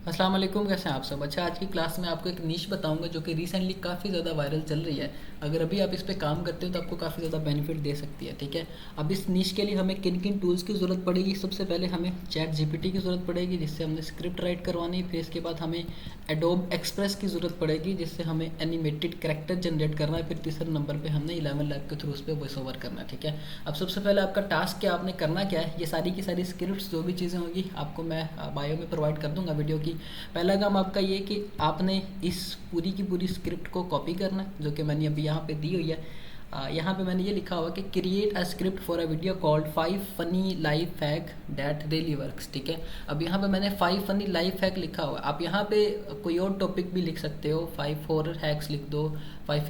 अस्सलाम वालेकुम, कैसे हैं आप सब। अच्छा, आज की क्लास में आपको एक नीश बताऊंगा जो कि रिसेंटली काफ़ी ज़्यादा वायरल चल रही है। अगर अभी आप इस पे काम करते हो तो आपको काफ़ी ज़्यादा बेनिफिट दे सकती है। ठीक है, अब इस नीश के लिए हमें किन किन टूल्स की ज़रूरत पड़ेगी। सबसे पहले हमें चैट जीपीटी की ज़रूरत पड़ेगी जिससे हमने स्क्रिप्ट राइट करवानी है। फिर इसके बाद हमें एडोब एक्सप्रेस की ज़रूरत पड़ेगी जिससे हमें एनिमेटेड कैरेक्टर जनरेट करना है। फिर तीसरे नंबर पर हमने 11 लैब के थ्रू उस पर वॉइस ओवर करना है। ठीक है, अब सबसे पहले आपका टास्क क्या, आपने करना क्या है, ये सारी की सारी स्क्रिप्ट्स जो भी चीज़ें होंगी आपको मैं बायो में प्रोवाइड कर दूंगा वीडियो की। पहला काम आपका ये कि आपने इस पूरी की पूरी स्क्रिप्ट को कॉपी करना है जो कि मैंने अभी यहाँ पे दी हुई है। यहाँ पे मैंने ये लिखा हुआ कि create a script for a video called 5 funny life hack that really works. ठीक है, अब यहाँ पे मैंने 5 फनी लाइफ हैक लिखा हुआ है। आप यहाँ पे कोई और टॉपिक भी लिख सकते हो, 5 हॉरर हैक्स लिख दो, 5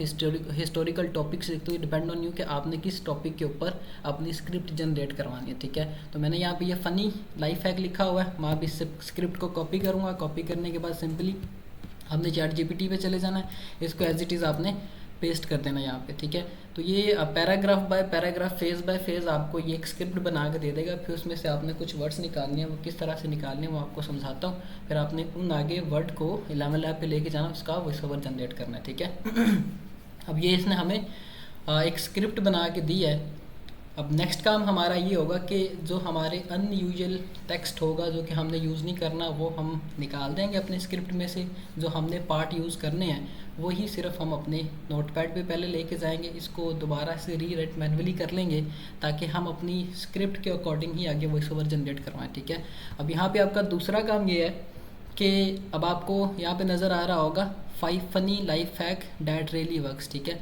हिस्टोरिकल टॉपिक्स लिख दो। ये डिपेंड ऑन यू कि आपने किस टॉपिक के ऊपर अपनी स्क्रिप्ट जनरेट करवानी है। ठीक है, तो मैंने यहाँ पे ये फ़नी लाइफ हैक लिखा हुआ है। मैं अब इस स्क्रिप्ट को कॉपी करूँगा। कॉपी करने के बाद सिंपली हमने चैट जीपीटी पे चले जाना है, इसको एज इट इज़ आपने पेस्ट कर देना यहाँ पे। ठीक है, तो ये paragraph by paragraph, phase by phase आपको ये एक स्क्रिप्ट बना के दे देगा। फिर उसमें से आपने कुछ वर्ड्स निकालने हैं, वो किस तरह से निकालने हैं वो आपको समझाता हूँ। फिर आपने उन आगे वर्ड को 11 लैब पे लेके जाना, उसका वॉइस ओवर जनरेट करना है। ठीक है अब ये इसने हमें एक स्क्रिप्ट बना के दी है। अब नेक्स्ट काम हमारा ये होगा कि जो हमारे अनयूजुअल टेक्स्ट होगा जो कि हमने यूज़ नहीं करना वो हम निकाल देंगे अपने स्क्रिप्ट में से। जो हमने पार्ट यूज़ करने हैं वही सिर्फ हम अपने नोटपैड पे पहले लेके जाएंगे, इसको दोबारा से रीराइट मैन्युअली कर लेंगे ताकि हम अपनी स्क्रिप्ट के अकॉर्डिंग ही आगे वॉइस ओवर जनरेट करवाएं। ठीक है, अब यहाँ पे आपका दूसरा काम ये है कि अब आपको यहाँ पे नज़र आ रहा होगा 5 funny life hack that really works. ठीक है,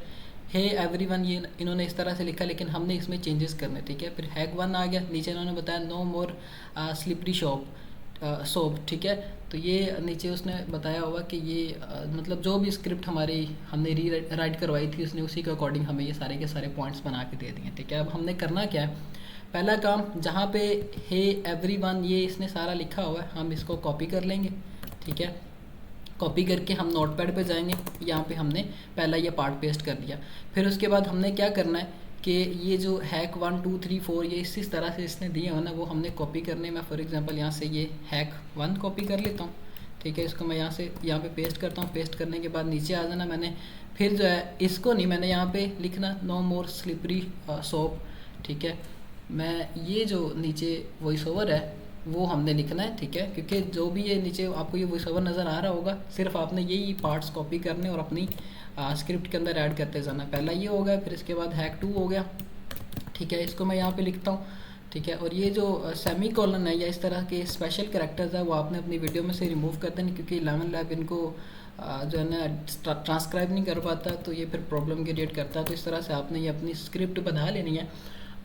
हे एवरीवन, ये इन्होंने इस तरह से लिखा लेकिन हमने इसमें चेंजेस करने। ठीक है, फिर हैक 1 आ गया, नीचे इन्होंने बताया नो मोर स्लिपरी सोप। ठीक है, तो ये नीचे उसने बताया होगा कि ये मतलब जो भी स्क्रिप्ट हमारी हमने री राइट करवाई थी उसने उसी के अकॉर्डिंग हमें ये सारे के सारे पॉइंट्स बना के दे दिए। ठीक है, अब हमने करना क्या है, पहला काम जहाँ पे हे एवरीवन ये इसने सारा लिखा हुआ है हम इसको कॉपी कर लेंगे। ठीक है, कॉपी करके हम नोटपैड पे जाएंगे, यहाँ पे हमने पहला ये पार्ट पेस्ट कर दिया। फिर उसके बाद हमने क्या करना है कि ये जो हैक 1 2 3 4 ये इस तरह से इसने दिए हो ना वो हमने कॉपी करने। मैं फॉर एग्जांपल यहाँ से ये हैक 1 कॉपी कर लेता हूँ। ठीक है, इसको मैं यहाँ से यहाँ पे पेस्ट करता हूँ। पेस्ट करने के बाद नीचे आ जाना मैंने, फिर जो है इसको नहीं, मैंने यहाँ पे लिखना नो मोर स्लिपरी सोप। ठीक है, मैं ये जो नीचे वॉइस ओवर है वो हमने लिखना है। ठीक है, क्योंकि जो भी ये नीचे आपको ये वॉइस ओवर नज़र आ रहा होगा सिर्फ आपने यही पार्ट्स कॉपी करने और अपनी स्क्रिप्ट के अंदर ऐड करते जाना। पहला ये हो गया, फिर इसके बाद हैक 2 हो गया। ठीक है, इसको मैं यहाँ पे लिखता हूँ। ठीक है, और ये जो सेमी कॉलन है या इस तरह के स्पेशल कैरेक्टर्स है वो आपने अपनी वीडियो में से रिमूव कर देना क्योंकि 11 लैब इनको जो है ना ट्रांसक्राइब नहीं कर पाता तो ये फिर प्रॉब्लम क्रिएट करता है। तो इस तरह से आपने ये अपनी स्क्रिप्ट बना लेनी है।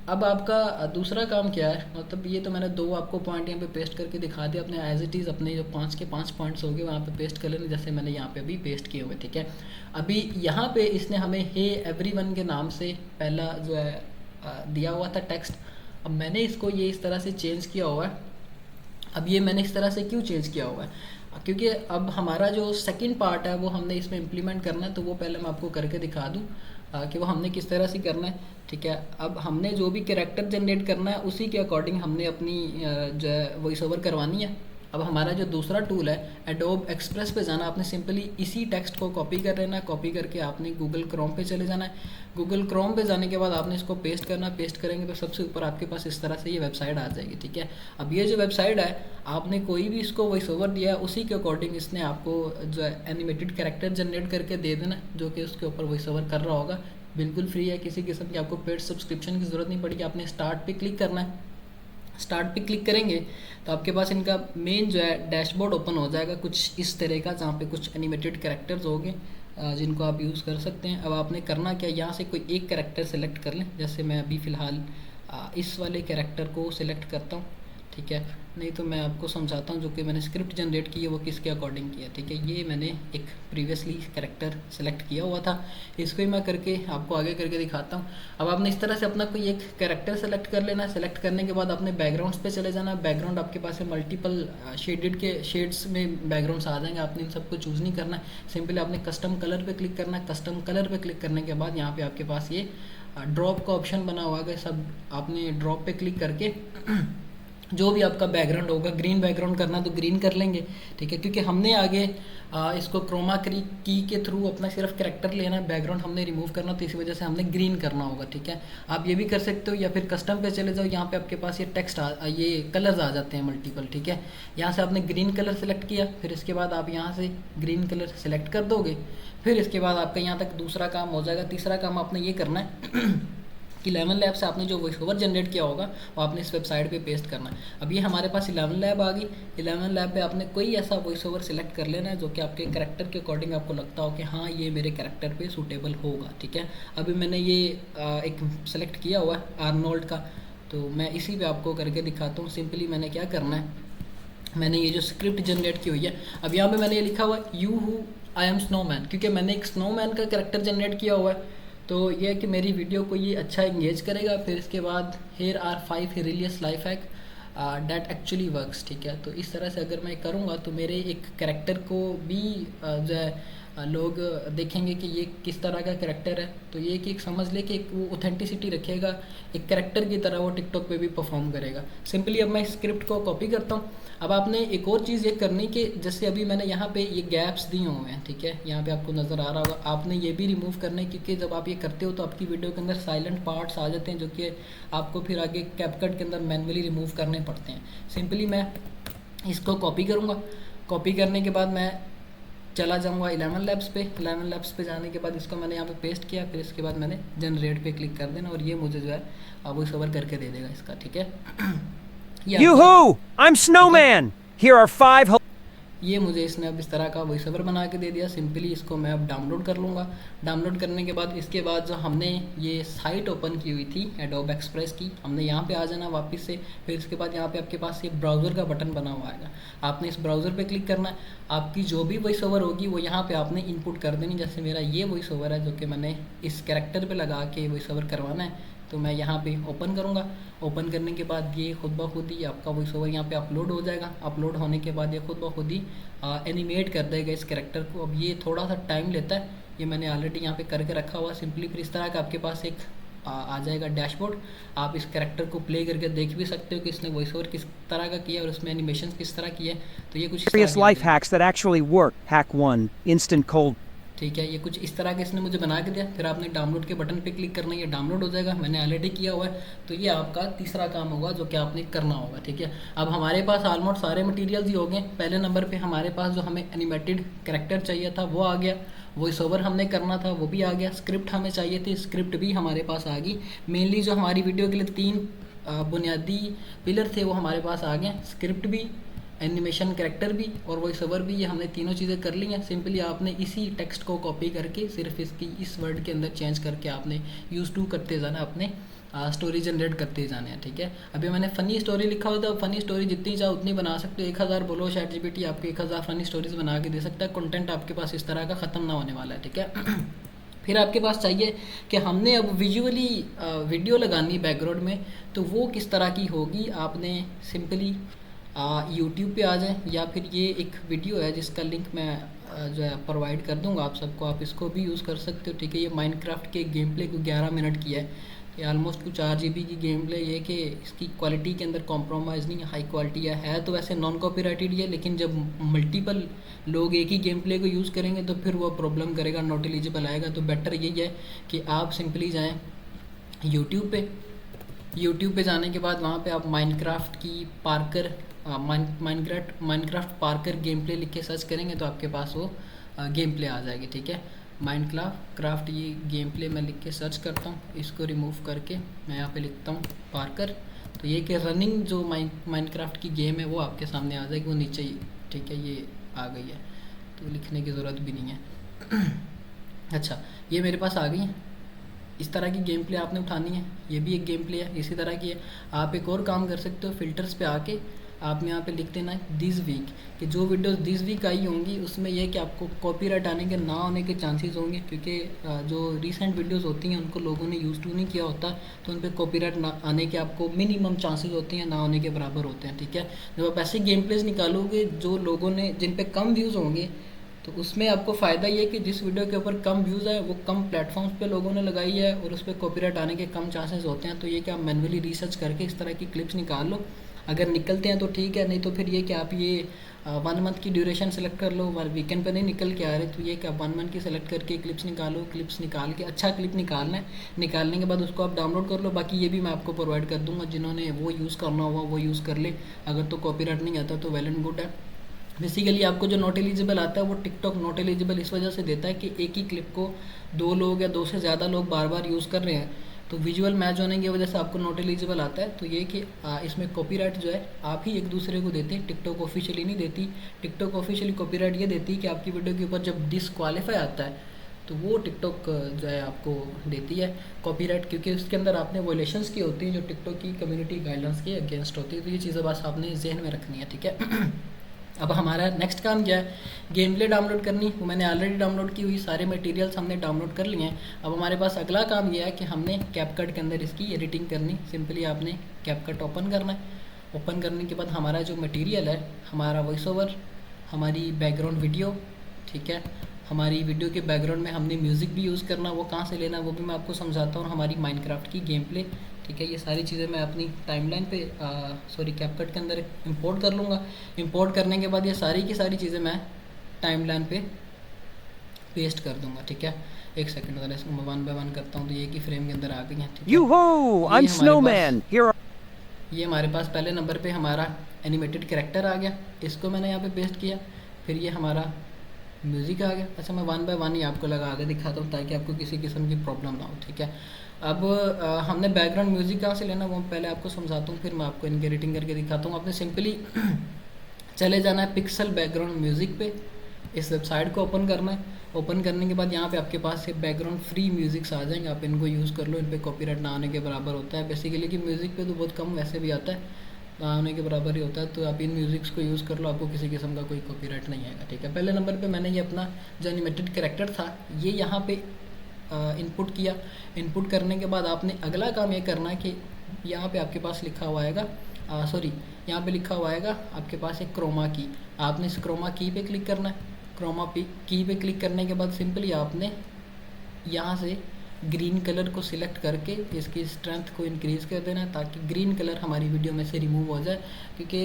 अब आपका दूसरा काम क्या है, मतलब ये तो मैंने 2 आपको पॉइंट यहाँ पे पेस्ट करके दिखा दिया, अपने एज इट इज़ अपने जो 5 के 5 पॉइंट्स हो गए वहाँ पे पेस्ट कर लेने जैसे मैंने यहाँ पे अभी पेस्ट किए हुए। ठीक है, अभी यहाँ पे इसने हमें हे एवरीवन के नाम से पहला जो है दिया हुआ था टेक्स्ट। अब मैंने इसको ये इस तरह से चेंज किया हुआ है। अब ये मैंने इस तरह से क्यों चेंज किया हुआ है, क्योंकि अब हमारा जो सेकंड पार्ट है वो हमने इसमें इम्प्लीमेंट करना है। तो वो पहले मैं आपको करके दिखा दूँ कि वो हमने किस तरह से करना है। ठीक है, अब हमने जो भी कैरेक्टर जनरेट करना है उसी के अकॉर्डिंग हमने अपनी जो है वॉइस ओवर करवानी है। अब हमारा जो दूसरा टूल है एडोब एक्सप्रेस पे जाना, आपने सिंपली इसी टेक्स्ट को कॉपी कर लेना है। कॉपी करके आपने गूगल क्रोम पे चले जाना है। गूगल क्रोम पे जाने के बाद आपने इसको पेस्ट करना। पेस्ट करेंगे तो सबसे ऊपर आपके पास इस तरह से ये वेबसाइट आ जाएगी। ठीक है, अब ये जो वेबसाइट है आपने कोई भी इसको वॉइस ओवर दिया है उसी के अकॉर्डिंग इसने आपको जो है एनिमेटेड कैरेक्टर जनरेट करके दे देना जो कि उसके ऊपर वॉइस ओवर कर रहा होगा। बिल्कुल फ्री है, किसी किस्म की आपको पेड सब्सक्रिप्शन की ज़रूरत नहीं पड़ेगी। आपने स्टार्ट पे क्लिक करना है। स्टार्ट पे क्लिक करेंगे तो आपके पास इनका मेन जो है डैशबोर्ड ओपन हो जाएगा कुछ इस तरह का, जहाँ पे कुछ एनिमेटेड कैरेक्टर्स होंगे जिनको आप यूज़ कर सकते हैं। अब आपने करना क्या, यहाँ से कोई एक कैरेक्टर सेलेक्ट कर लें। जैसे मैं अभी फ़िलहाल इस वाले कैरेक्टर को सिलेक्ट करता हूँ। ठीक है, नहीं तो मैं आपको समझाता हूँ जो कि मैंने स्क्रिप्ट जनरेट की है वो किसके अकॉर्डिंग किया। ठीक है, ये मैंने एक प्रीवियसली कैरेक्टर सेलेक्ट किया हुआ था, इसको ही मैं करके आपको आगे करके दिखाता हूँ। अब आपने इस तरह से अपना कोई एक कैरेक्टर सेलेक्ट कर लेना है। सेलेक्ट करने के बाद आपने बैकग्राउंड्स पे चले जाना। बैकग्राउंड आपके पास है मल्टीपल शेडेड के शेड्स में बैकग्राउंड्स आ जाएंगे, आपने इन सबको चूज़ नहीं करना है। सिंपली आपने कस्टम कलर पर क्लिक करना है। कस्टम कलर पर क्लिक करने के बाद यहाँ पर आपके पास ये ड्रॉप का ऑप्शन बना हुआ है। सब आपने ड्रॉप पे क्लिक करके जो भी आपका बैकग्राउंड होगा, ग्रीन बैकग्राउंड करना तो ग्रीन कर लेंगे, ठीक है, क्योंकि हमने आगे इसको क्रोमा की के थ्रू अपना सिर्फ कैरेक्टर लेना है, बैकग्राउंड हमने रिमूव करना, तो इसी वजह से हमने ग्रीन करना होगा, ठीक है। आप ये भी कर सकते हो, या फिर कस्टम पे चले जाओ, यहाँ पे आपके पास ये टेक्स्ट ये कलर्स आ जाते हैं मल्टीपल, ठीक है। यहाँ से आपने ग्रीन कलर सेलेक्ट किया, फिर इसके बाद आप यहाँ से ग्रीन कलर सेलेक्ट कर दोगे, फिर इसके बाद आपका यहाँ तक दूसरा काम हो जाएगा। तीसरा काम आपने ये करना है कि 11 लैब से आपने जो वॉइस ओवर जनरेट किया होगा वो आपने इस वेबसाइट पे पेस्ट करना है। अब ये हमारे पास 11 लैब आ गई। 11 लैब पे आपने कोई ऐसा वॉइस ओवर सिलेक्ट कर लेना है जो कि आपके कैरेक्टर के अकॉर्डिंग आपको लगता हो कि हाँ ये मेरे कैरेक्टर पे सूटेबल होगा, ठीक है। अभी मैंने ये एक सेलेक्ट किया हुआ है आर्नोल्ड का, तो मैं इसी पे आपको करके दिखाता हूँ। सिंपली मैंने क्या करना है, मैंने ये जो स्क्रिप्ट जनरेट की हुई है, अब यहाँ पे मैंने ये लिखा हुआ है you who I am snowman, क्योंकि मैंने एक स्नोमैन का कैरेक्टर जनरेट किया हुआ है, तो ये है कि मेरी वीडियो को ये अच्छा इंगेज करेगा। फिर इसके बाद here are 5 hilarious life hack that actually works, ठीक है। तो इस तरह से अगर मैं करूँगा तो मेरे एक कैरेक्टर को भी जो है लोग देखेंगे कि ये किस तरह का कैरेक्टर है, तो ये कि एक समझ ले कि एक वो ऑथेंटिसिटी रखेगा, एक कैरेक्टर की तरह वो टिकटॉक पे भी परफॉर्म करेगा। सिंपली अब मैं स्क्रिप्ट को कॉपी करता हूँ। अब आपने एक और चीज़ ये करनी कि जैसे अभी मैंने यहाँ पे ये गैप्स दिए हुए हैं, ठीक है, यहाँ पे आपको नज़र आ रहा होगा, आपने ये भी रिमूव करना है, क्योंकि जब आप ये करते हो तो आपकी वीडियो के अंदर साइलेंट पार्ट्स आ जाते हैं जो कि आपको फिर आगे कैपकट के अंदर मैनुअली रिमूव करने पड़ते हैं। सिंपली मैं इसको कॉपी करूँगा, कॉपी करने के बाद मैं चला जाऊँगा 11 लैब्स पे। 11 लैब्स पे जाने के बाद इसको मैंने यहाँ पे पेस्ट किया, फिर इसके बाद मैंने जनरेट पे क्लिक कर देना और ये मुझे जो है वॉइस ओवर करके दे देगा इसका, ठीक है। Yoo-hoo! I'm Snowman! Here are 5 ये मुझे इसने अब इस तरह का वॉइस ओवर बना के दे दिया। सिंपली इसको मैं अब डाउनलोड कर लूँगा। डाउनलोड करने के बाद इसके बाद जो हमने ये साइट ओपन की हुई थी एडोब एक्सप्रेस की, हमने यहाँ पे आ जाना वापस से। फिर इसके बाद यहाँ पे आपके पास ये ब्राउज़र का बटन बना हुआ आएगा, आपने इस ब्राउज़र पे क्लिक करना है। आपकी जो भी वॉइस ओवर होगी वो यहाँ पे आपने इनपुट कर देनी। जैसे मेरा ये वॉइस ओवर है जो कि मैंने इस कैरेक्टर पे लगा के वॉइस ओवर करवाना है, तो मैं यहाँ पे ओपन करूँगा। ओपन करने के बाद ये खुद ब खुद ही आपका वॉइस ओवर यहाँ पे अपलोड हो जाएगा। अपलोड होने के बाद ये खुद ब खुद ही एनिमेट कर देगा इस कैरेक्टर को। अब ये थोड़ा सा टाइम लेता है, ये मैंने ऑलरेडी यहाँ पे करके रखा हुआ। सिंपली फिर इस तरह का आपके पास एक आ जाएगा डैशबोर्ड। आप इस कैरेक्टर को प्ले करके देख भी सकते हो कि इसने वॉइस ओवर किस तरह का किया और उसमें एनिमेशन किस तरह की है। तो ये कुछ serious life hacks that actually work. Hack 1. Instant cold. ठीक है, ये कुछ इस तरह के इसने मुझे बना के दिया। फिर आपने डाउनलोड के बटन पे क्लिक करना है, ये डाउनलोड हो जाएगा। मैंने ऑलरेडी किया हुआ है, तो ये आपका तीसरा काम होगा जो कि आपने करना होगा, ठीक है। अब हमारे पास ऑलमोस्ट सारे मटेरियल्स ही हो गए। पहले नंबर पे हमारे पास जो हमें एनिमेटेड कैरेक्टर चाहिए था वो आ गया, वॉइस ओवर हमने करना था वो भी आ गया, स्क्रिप्ट हमें चाहिए थी, स्क्रिप्ट भी हमारे पास आ गई। मेनली जो हमारी वीडियो के लिए 3 बुनियादी पिलर थे वो हमारे पास आ गए, स्क्रिप्ट भी, एनिमेशन कैरेक्टर भी और वॉइस ओवर भी। ये हमने तीनों चीज़ें कर ली हैं। सिंपली आपने इसी टेक्स्ट को कॉपी करके सिर्फ इसकी इस वर्ड के अंदर चेंज करके आपने यूज़ टू करते जाना, अपने स्टोरी जनरेट करते जाने हैं, ठीक है। अभी मैंने फ़नी स्टोरी लिखा हुआ था, फ़नी स्टोरी जितनी चाहो उतनी बना सकते हो। 1000 बोलो ChatGPT आपको 1000 फ़नी स्टोरीज बना के दे सकता है। कंटेंट आपके पास इस तरह का ख़त्म ना होने वाला है, ठीक है। फिर आपके पास चाहिए कि हमने अब विजुअली वीडियो लगानी बैकग्राउंड में, तो वो किस तरह की होगी। आपने सिंपली यूट्यूब पे आ जाए, या फिर ये एक वीडियो है जिसका लिंक मैं जो है प्रोवाइड कर दूंगा आप सबको, आप इसको भी यूज़ कर सकते हो, ठीक है। ये माइनक्राफ्ट के गेम प्ले को 11 मिनट की है, ये ऑलमोस्ट कुछ 4 GB की गेम प्ले। ये कि इसकी क्वालिटी के अंदर कॉम्प्रोमाइज़ नहीं, हाई क्वालिटी है तो वैसे नॉन कॉपीराइटेड है, लेकिन जब मल्टीपल लोग एक ही गेम प्ले को यूज़ करेंगे तो फिर वो प्रॉब्लम करेगा, नॉट एलिजिबल आएगा। तो बेटर यही है कि आप सिंपली जाएँ यूट्यूब पे। यूट्यूब पे जाने के बाद वहाँ पे आप माइनक्राफ्ट की Parker Minecraft Parker game play लिख के सर्च करेंगे तो आपके पास वो गेम प्ले आ जाएगी, ठीक है। माइनक्राफ्ट ये गेम प्ले मैं लिख के सर्च करता हूँ, इसको रिमूव करके मैं यहाँ पे लिखता हूँ पार्कर, तो ये कि रनिंग जो माइनक्राफ्ट की गेम है वो आपके सामने आ जाएगी, वो नीचे ही, ठीक है, ये आ गई है, तो लिखने की ज़रूरत भी नहीं है। अच्छा, ये मेरे पास आ गई है। इस तरह की गेम प्ले आपने उठानी है, ये भी एक गेम प्ले है इसी तरह की है। आप एक और काम कर सकते हो, फिल्टर्स पे आके आपने यहाँ पे लिख देना है दिस वीक, कि जो वीडियोस दिस वीक आई होंगी उसमें यह कि आपको कॉपीराइट आने के ना होने के चांसेस होंगे, क्योंकि जो रीसेंट वीडियोस होती हैं उनको लोगों ने यूज़ टू नहीं किया होता, तो उन पर कॉपीराइट ना आने के आपको मिनिमम चांसेस होते हैं, ना होने के बराबर होते हैं, ठीक है। जब आप ऐसे गेम प्लेस निकालोगे जो लोगों ने जिन पे कम व्यूज़ होंगे, तो उसमें आपको फ़ायदा ये है कि जिस वीडियो के ऊपर कम व्यूज़ है वो कम प्लेटफॉर्म्स पे लोगों ने लगाई है और उस पर कॉपीराइट आने के कम चांसेस होते हैं। तो ये कि आप मैन्युअली रिसर्च करके इस तरह की क्लिप्स निकाल लो, अगर निकलते हैं तो ठीक है, नहीं तो फिर ये कि आप ये 1 मंथ की ड्यूरेशन सेलेक्ट कर लो, वीकेंड पे नहीं निकल के आ रहे तो ये कि आप 1 मंथ की सेलेक्ट करके क्लिप्स निकालो, क्लिप्स निकाल के अच्छा क्लिप निकालना है, निकालने के बाद उसको आप डाउनलोड कर लो। बाकी ये भी मैं आपको प्रोवाइड कर दूंगा, जिन्होंने वो यूज़ करना होगा वो यूज़ कर ले, अगर तो कॉपीराइट नहीं आता तो वेल एंड गुड है। बेसिकली आपको जो नॉट एलिजिबल आता है वो टिकटॉक नॉट एलिजिबल इस वजह से देता है कि एक ही क्लिप को 2 लोग या 2 से ज़्यादा लोग बार बार यूज़ कर रहे हैं, तो विजुअल मैच होने की वजह से आपको नॉट एलिजिबल आता है। तो ये कि इसमें कॉपीराइट जो है आप ही एक दूसरे को देते हैं, टिकटॉक ऑफिशियली नहीं देती। टिकटॉक ऑफिशियली कॉपीराइट ये देती है कि आपकी वीडियो के ऊपर जब डिसक्वालीफाई आता है तो वो टिकटॉक जो है आपको देती है कॉपीराइट, क्योंकि उसके अंदर आपने वोलेशंस की होती हैं जो टिकटॉक की कम्युनिटी गाइडलाइंस के अगेंस्ट होती है। तो ये चीज़ें बस आपने जहन में रखनी है, ठीक है। अब हमारा नेक्स्ट काम क्या है, गेम प्ले डाउनलोड करनी, वो मैंने ऑलरेडी डाउनलोड की हुई, सारे मटेरियल्स हमने डाउनलोड कर लिए हैं। अब हमारे पास अगला काम यह है कि हमने कैपकट के अंदर इसकी एडिटिंग करनी। सिंपली आपने कैपकट ओपन करना है। ओपन करने के बाद हमारा जो मटेरियल है, हमारा वॉइस ओवर, हमारी बैकग्राउंड वीडियो, ठीक है, हमारी वीडियो के बैकग्राउंड में हमने म्यूज़िक भी यूज़ करना, वो कहाँ से लेना वो भी मैं आपको समझाता हूँ, और हमारी माइनक्राफ्ट की गेम प्ले, ठीक है। ये सारी चीज़ें मैं अपनी टाइमलाइन पे कैपकट के अंदर इंपोर्ट कर लूँगा। इंपोर्ट करने के बाद ये सारी की सारी चीज़ें मैं टाइमलाइन पे पेस्ट कर दूँगा, ठीक है। एक सेकंड अगर इसको मैं 1 बाय 1 करता हूँ तो ये की फ्रेम के अंदर आ गई हैं, ठीक है। Yoo-hoo! I'm ये हमारे Snowman. Here are ये हमारे पास पहले नंबर पे हमारा एनिमेटेड कैरेक्टर आ गया, इसको मैंने यहाँ पे पेस्ट किया। फिर ये हमारा म्यूज़िक आ गया। अच्छा, मैं 1 बाय 1 ही आपको लगा के दिखाता हूँ ताकि आपको किसी किस्म की प्रॉब्लम ना हो, ठीक है। अब हमने बैकग्राउंड म्यूज़िक कहाँ से लेना वो पहले आपको समझाता हूँ, फिर मैं आपको इनकी एडिटिंग करके दिखाता हूँ। आपने सिंपली चले जाना है पिक्सल बैकग्राउंड म्यूज़िक पे, इस वेबसाइट को ओपन करना है। ओपन करने के बाद यहाँ पे आपके पास ये बैकग्राउंड फ्री म्यूज़िक्स आ जाएंगे, आप इनको यूज़ कर लो। इन पे कॉपीराइट ना आने के बराबर होता है बेसिकली, कि म्यूज़िक पे तो बहुत कम वैसे भी आता है, ना आने के बराबर ही होता है। तो आप इन म्यूज़िक्स को यूज़ कर लो, आपको किसी किस्म का कोई कॉपीराइट नहीं आएगा, ठीक है। पहले नंबर पर मैंने ये अपना जो एनिमेटेड कैरेक्टर था ये यहाँ पर इनपुट किया। इनपुट करने के बाद आपने अगला काम ये करना है कि यहाँ पे आपके पास लिखा हुआ आएगा, यहाँ पे लिखा हुआ आएगा आपके पास एक क्रोमा की। आपने इस क्रोमा की पे क्लिक करना है। क्रोमा की पे क्लिक करने के बाद सिंपली आपने यहाँ से ग्रीन कलर को सिलेक्ट करके इसकी स्ट्रेंथ को इंक्रीज़ कर देना है ताकि ग्रीन कलर हमारी वीडियो में से रिमूव हो जाए। क्योंकि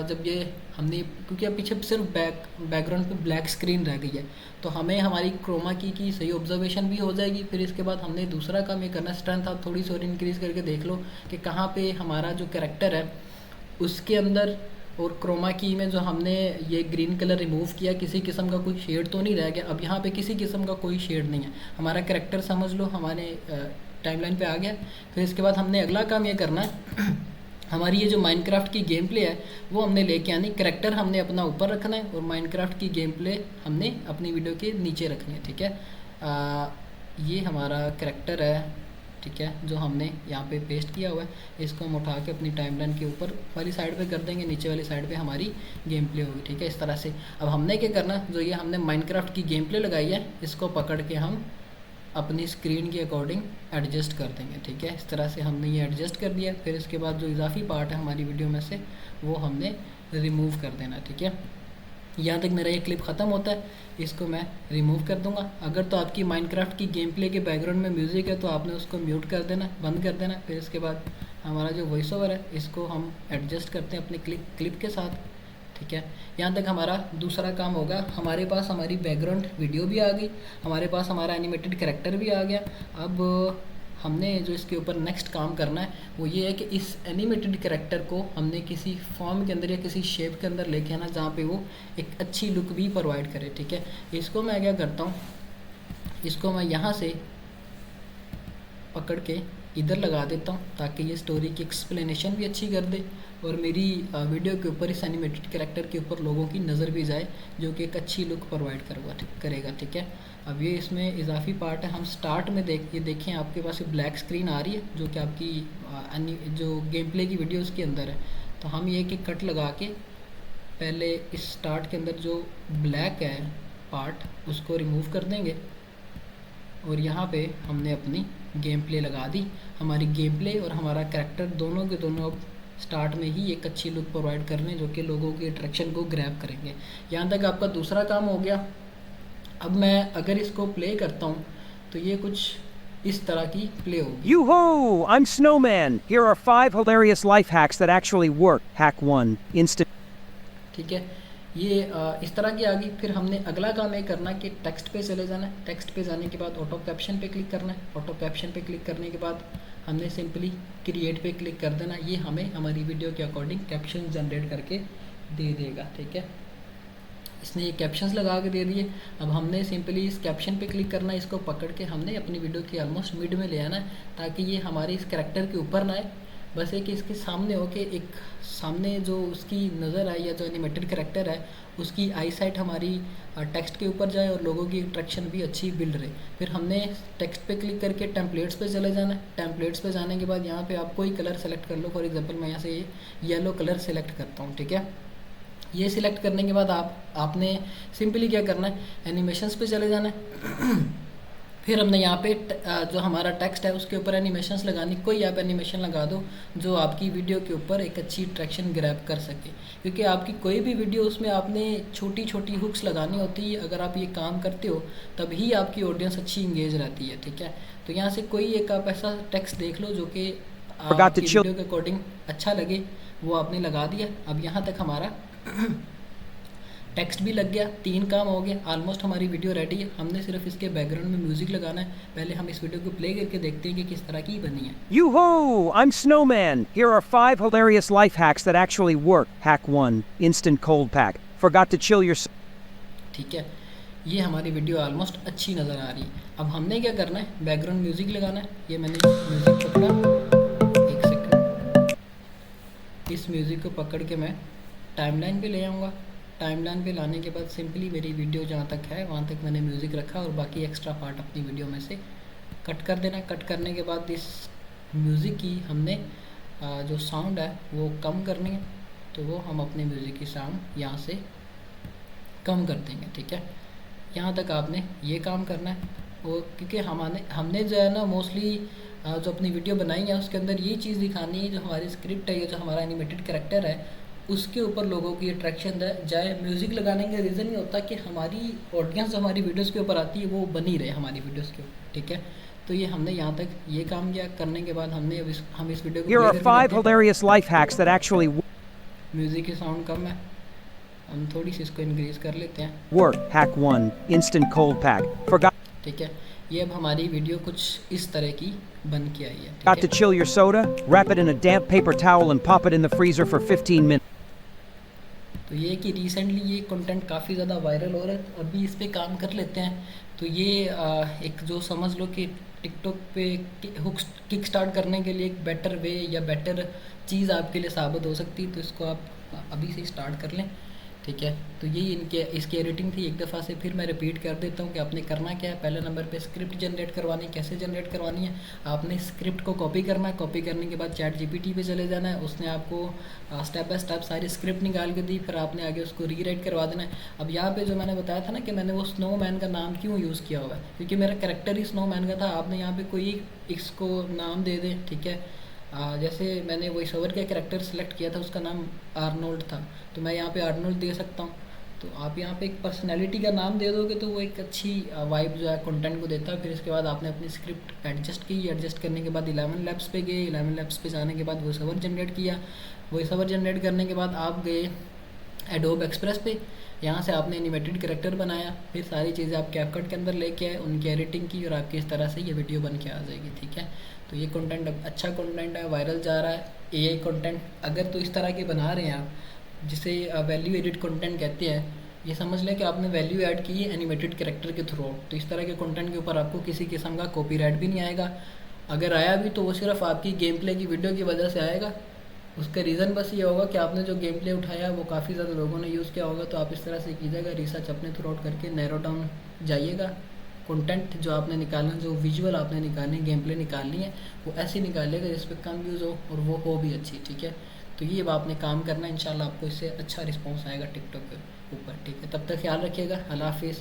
जब ये हमने क्योंकि अब पीछे सिर्फ बैकग्राउंड पे ब्लैक स्क्रीन रह गई है, तो हमें हमारी क्रोमा की सही ऑब्जर्वेशन भी हो जाएगी। फिर इसके बाद हमने दूसरा काम ये करना, स्ट्रेंथ आप थोड़ी सी और इंक्रीज़ करके देख लो कि कहाँ पे हमारा जो कैरेक्टर है उसके अंदर और क्रोमा की में जो हमने ये ग्रीन कलर रिमूव किया, किसी किस्म का कोई शेड तो नहीं रह गया। अब यहाँ पे किसी किस्म का कोई शेड नहीं है, हमारा कैरेक्टर समझ लो हमारे टाइमलाइन पे आ गया। फिर इसके बाद हमने अगला काम ये करना है हमारी ये जो माइनक्राफ्ट की गेम प्ले है वो हमने लेके आनी। कैरेक्टर हमने अपना ऊपर रखना है और माइनक्राफ्ट की गेम प्ले हमने अपनी वीडियो के नीचे रखनी है, ठीक है। ये हमारा कैरेक्टर है, ठीक है, जो हमने यहाँ पे पेस्ट किया हुआ है। इसको हम उठा के अपनी टाइमलाइन के ऊपर वाली साइड पे कर देंगे, नीचे वाली साइड पे हमारी गेम प्ले होगी, ठीक है, इस तरह से। अब हमने क्या करना, जो ये हमने माइनक्राफ्ट की गेम प्ले लगाई है इसको पकड़ के हम अपनी स्क्रीन के अकॉर्डिंग एडजस्ट कर देंगे, ठीक है। इस तरह से हमने ये एडजस्ट कर दिया। फिर इसके बाद जो इजाफी पार्ट है हमारी वीडियो में से वो हमने रिमूव कर देना, ठीक है। यहाँ तक मेरा ये क्लिप ख़त्म होता है, इसको मैं रिमूव कर दूंगा। अगर तो आपकी माइनक्राफ्ट की गेम प्ले के बैकग्राउंड में म्यूज़िक है तो आपने उसको म्यूट कर देना, बंद कर देना। फिर इसके बाद हमारा जो वॉइस ओवर है इसको हम एडजस्ट करते हैं अपने क्लिप के साथ, ठीक है। यहाँ तक हमारा दूसरा काम होगा। हमारे पास हमारी बैकग्राउंड वीडियो भी आ गई, हमारे पास हमारा एनिमेटेड कैरेक्टर भी आ गया। अब हमने जो इसके ऊपर नेक्स्ट काम करना है वो ये है कि इस एनिमेटेड कैरेक्टर को हमने किसी फॉर्म के अंदर या किसी शेप के अंदर लेके आना जहाँ पे वो एक अच्छी लुक भी प्रोवाइड करे, ठीक है। इसको मैं क्या करता हूँ, इसको मैं यहाँ से पकड़ के इधर लगा देता हूँ ताकि ये स्टोरी की एक्सप्लेनेशन भी अच्छी कर दे और मेरी वीडियो के ऊपर इस एनिमेटेड कैरेक्टर के ऊपर लोगों की नज़र भी जाए, जो कि एक अच्छी लुक प्रोवाइड करेगा, ठीक है। अब ये इसमें इजाफी पार्ट है। हम स्टार्ट में ये देखें आपके पास ब्लैक स्क्रीन आ रही है जो कि आपकी जो गेम प्ले की वीडियो उसके अंदर है। तो हम ये कि कट लगा के पहले इस स्टार्ट के अंदर जो ब्लैक है पार्ट उसको रिमूव कर देंगे और यहाँ पे हमने अपनी गेम प्ले लगा दी। हमारी गेम प्ले और हमारा कैरेक्टर दोनों के दोनों अब स्टार्ट में ही एक अच्छी लुक प्रोवाइड करने जो कि लोगों की अट्रैक्शन को ग्रैब करेंगे। यहाँ तक आपका दूसरा काम हो गया। अब मैं अगर इसको प्ले करता हूँ तो ये कुछ इस तरह की प्ले होगी। Yoo-hoo! I'm Snowman. Here are 5 hilarious life hacks that actually work. Hack 1. Instant. ठीक है, ये इस तरह की आ गई। फिर हमने अगला काम ये करना कि टेक्स्ट पे चले जाना है। टेक्स्ट पे जाने के बाद ऑटो कैप्शन पे क्लिक करना है। ऑटो कैप्शन पे क्लिक करने के बाद हमने सिंपली क्रिएट पे क्लिक कर देना। ये हमें हमारी वीडियो के अकॉर्डिंग कैप्शन जनरेट करके दे देगा। ठीक है, इसने ये कैप्शंस लगा के दे दिए। अब हमने सिंपली इस कैप्शन पे क्लिक करना है, इसको पकड़ के हमने अपनी वीडियो के ऑलमोस्ट मिड में ले आना है, ताकि ये हमारे इस कैरेक्टर के ऊपर ना आए, बस एक इसके सामने हो के एक सामने जो उसकी नज़र आए या जो एनिमेटेड कैरेक्टर है उसकी आई साइट हमारी टेक्स्ट के ऊपर जाए और लोगों की अट्रैक्शन भी अच्छी बिल्ड रहे। फिर हमने टेक्स्ट पे क्लिक करके टेम्पलेट्स पे चले जाना है। टेम्पलेट्स पे जाने के बाद यहाँ पे आप कोई कलर सेलेक्ट कर लो। फॉर एग्जांपल मैं यहाँ से येलो कलर सेलेक्ट करता हूँ। ठीक है, ये सिलेक्ट करने के बाद आपने सिंपली क्या करना है, एनिमेशंस पे चले जाना है। फिर हमने यहाँ पे जो हमारा टेक्स्ट है उसके ऊपर एनिमेशंस लगानी। कोई आप एनिमेशन लगा दो जो आपकी वीडियो के ऊपर एक अच्छी ट्रैक्शन ग्रैब कर सके, क्योंकि आपकी कोई भी वीडियो उसमें आपने छोटी छोटी हुक्स लगानी होती है। अगर आप ये काम करते हो तभी आपकी ऑडियंस अच्छी इंगेज रहती है। ठीक है, तो यहाँ से कोई एक आप ऐसा टेक्स्ट देख लो जो कि आपकी वीडियो के अकॉर्डिंग अच्छा लगे, वो आपने लगा दिया। अब यहाँ तक हमारा टेक्स्ट भी लग गया, 3 काम हो गया। ऑलमोस्ट हमारी वीडियो रेडी है। हमने सिर्फ इसके बैकग्राउंड में म्यूजिक लगाना है। पहले हम इस वीडियो को प्ले करके देखते हैं कि किस तरह की बनी है। Yoo-hoo! I'm Snowman. Here are 5 hilarious life hacks that actually work. Hack 1. Instant cold pack. Forgot to chill your... ठीक है, ये हमारी वीडियो ऑलमोस्ट अच्छी नज़र आ रही है। अब हमने क्या करना है, बैकग्राउंड म्यूजिक लगाना है। ये मैंने म्यूजिक पकड़ा, एक सेकंड, इस म्यूज़िक को पकड़ के मैं टाइमलाइन पे ले आऊँगा। टाइमलाइन पे लाने के बाद सिंपली मेरी वीडियो जहाँ तक है वहाँ तक मैंने म्यूज़िक रखा और बाकी एक्स्ट्रा पार्ट अपनी वीडियो में से कट कर देना। कट करने के बाद इस म्यूज़िक की हमने जो साउंड है वो कम करनी है, तो वो हम अपने म्यूज़िक की साउंड यहाँ से कम कर देंगे। ठीक है, यहाँ तक आपने ये काम करना है। वो क्योंकि हमने जो है ना मोस्टली जो अपनी वीडियो बनाई है उसके अंदर ये चीज़ दिखानी है, जो हमारी स्क्रिप्ट है या जो हमारा एनिमेटेड कैरेक्टर है उसके ऊपर लोगों की अट्रैक्शन जाए। म्यूज़िक लगाने का रीज़न ये होता है कि हमारी ऑडियंस जो हमारी वीडियोस के ऊपर आती है वो बनी रहे हमारी वीडियोस के ऊपर। ठीक है, तो ये हमने यहाँ तक ये काम किया। करने के बाद हमने हम इस वीडियो को Here are 5 hilarious life hacks that actually music की साउंड कम है, हम थोड़ी सी इसको इंक्रीज़ कर लेते हैं। work. Hack 1. Instant cold pack. Forgot ठीक है, ये अब हमारी वीडियो कुछ इस तरह की बन के आई है। to ठीक है, chill your soda? Wrap it in a damp paper towel and pop it in the freezer for 15 minutes. तो ये कि रिसेंटली ये कंटेंट काफ़ी ज़्यादा वायरल हो रहा है, तो अभी इस पे काम कर लेते हैं। तो ये एक जो समझ लो कि टिकटॉक पे हुक किक स्टार्ट करने के लिए एक बेटर वे या बेटर चीज़ आपके लिए साबित हो सकती है, तो इसको आप अभी से स्टार्ट कर लें। ठीक है, तो यही इसकी एडिटिंग थी। एक दफ़ा से फिर मैं रिपीट कर देता हूँ कि आपने करना क्या है। पहले नंबर पे स्क्रिप्ट जनरेट करवानी है। कैसे जनरेट करवानी है, आपने स्क्रिप्ट को कॉपी करना है। कॉपी करने के बाद चैट जीपीटी पे चले जाना है, उसने आपको स्टेप बाय स्टेप सारी स्क्रिप्ट निकाल के दी, फिर आपने आगे उसको रीराइट करवा देना है। अब यहाँ पे जो मैंने बताया था ना कि मैंने वो स्नोमैन का नाम क्यों यूज़ किया हुआ है, क्योंकि मेरा कैरेक्टर ही स्नोमैन का था। आपने यहाँ पे कोई इसको नाम दे दें। ठीक है, जैसे मैंने वॉइस ओवर का कैरेक्टर सेलेक्ट किया था, उसका नाम आर्नोल्ड था, तो मैं यहाँ पे आर्नोल्ड दे सकता हूँ। तो आप यहाँ पे एक पर्सनैलिटी का नाम दे दोगे तो वो एक अच्छी वाइब जो है कंटेंट को देता है। फिर इसके बाद आपने अपनी स्क्रिप्ट एडजस्ट की। एडजस्ट करने के बाद 11 लैब्स पे गए। 11 लैब्स पे जाने के बाद वॉइस ओवर जनरेट किया। वॉइस ओवर जनरेट करने के बाद आप गए एडोब एक्सप्रेस पे, यहाँ से आपने एनिमेटेड कैरेक्टर बनाया। फिर सारी चीज़ें आप कैपकट के अंदर लेके आए, उनकी एडिटिंग की और आपकी इस तरह से ये वीडियो बन के आ जाएगी। ठीक है, तो ये कंटेंट अब अच्छा कंटेंट है, वायरल जा रहा है। एआई कंटेंट अगर तो इस तरह के बना रहे हैं आप, जिसे वैल्यू एडिट कंटेंट कहते हैं, ये समझ लें कि आपने वैल्यू ऐड की है एनिमेटेड कैरेक्टर के थ्रू। तो इस तरह के कंटेंट के ऊपर आपको किसी किस्म का कॉपीराइट भी नहीं आएगा। अगर आया भी तो वो सिर्फ आपकी गेम प्ले की वीडियो की वजह से आएगा। उसका रीज़न बस ये होगा कि आपने जो गेम प्ले उठाया वो काफ़ी ज़्यादा लोगों ने यूज़ किया होगा। तो आप इस तरह से कीजिएगा, रिसर्च अपने थ्रू आउट करके नैरो डाउन जाइएगा। कंटेंट जो आपने निकालना, जो विजुअल आपने निकालनी, गेम प्ले निकालनी है, वो ऐसी निकालिएगा जिस पर कम यूज़ हो और वो हो भी अच्छी। ठीक है, तो ये अब आपने काम करना है। इंशाल्लाह आपको इससे अच्छा रिस्पॉन्स आएगा टिकटॉक के ऊपर। ठीक है, तब तक ख्याल रखिएगा। अल्लाह हाफिज़।